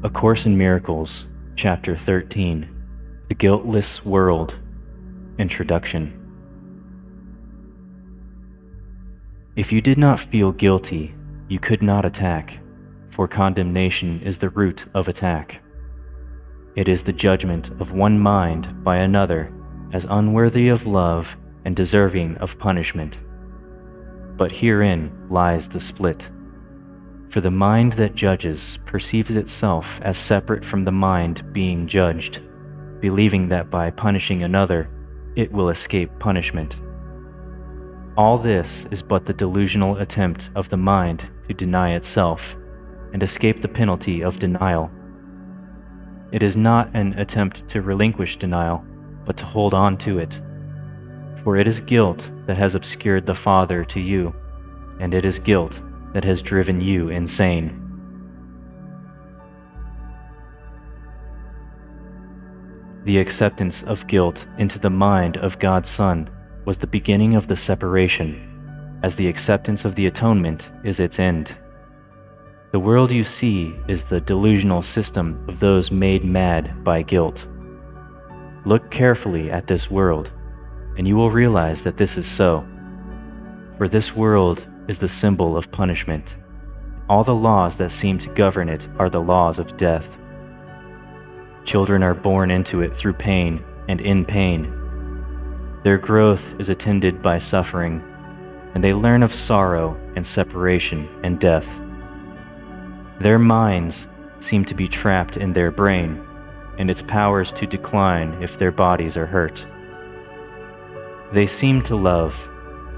A Course in Miracles, Chapter 13, The Guiltless World, Introduction. If you did not feel guilty, you could not attack, for condemnation is the root of attack. It is the judgment of one mind by another as unworthy of love and deserving of punishment. But herein lies the split. For the mind that judges perceives itself as separate from the mind being judged, believing that by punishing another, it will escape punishment. All this is but the delusional attempt of the mind to deny itself and escape the penalty of denial. It is not an attempt to relinquish denial, but to hold on to it. For it is guilt that has obscured the Father to you, and it is guilt that has driven you insane. The acceptance of guilt into the mind of God's Son was the beginning of the separation, as the acceptance of the atonement is its end. The world you see is the delusional system of those made mad by guilt. Look carefully at this world, and you will realize that this is so. For this world is the symbol of punishment. All the laws that seem to govern it are the laws of death. Children are born into it through pain and in pain. Their growth is attended by suffering, and they learn of sorrow and separation and death. Their minds seem to be trapped in their brain, and its powers to decline if their bodies are hurt. They seem to love,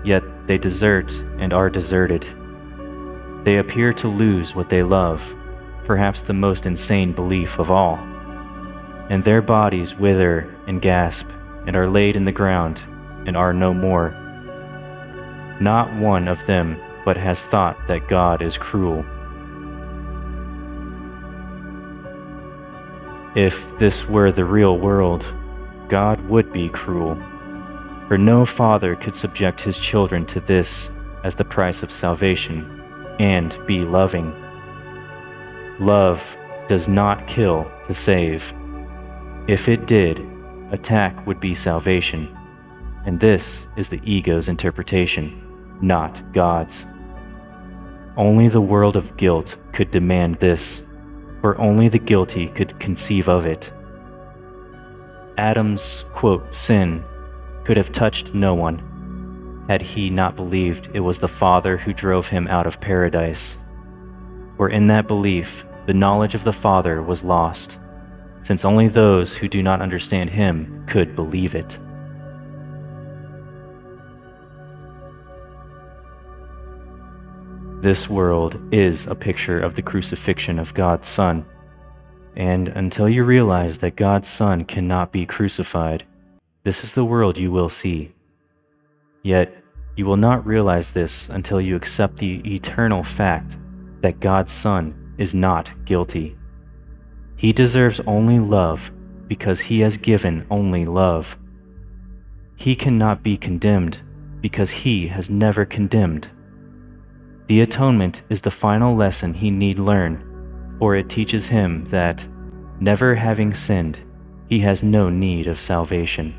yet they desert and are deserted. They appear to lose what they love, perhaps the most insane belief of all. And their bodies wither and gasp and are laid in the ground and are no more. Not one of them but has thought that God is cruel. If this were the real world, God would be cruel. For no father could subject his children to this as the price of salvation, and be loving. Love does not kill to save. If it did, attack would be salvation, and this is the ego's interpretation, not God's. Only the world of guilt could demand this, for only the guilty could conceive of it. Adam's, quote, sin could have touched no one, had he not believed it was the Father who drove him out of paradise. For in that belief, the knowledge of the Father was lost, since only those who do not understand him could believe it. This world is a picture of the crucifixion of God's Son, and until you realize that God's Son cannot be crucified, this is the world you will see. Yet, you will not realize this until you accept the eternal fact that God's Son is not guilty. He deserves only love because he has given only love. He cannot be condemned because he has never condemned. The atonement is the final lesson he need learn, for it teaches him that, never having sinned, he has no need of salvation.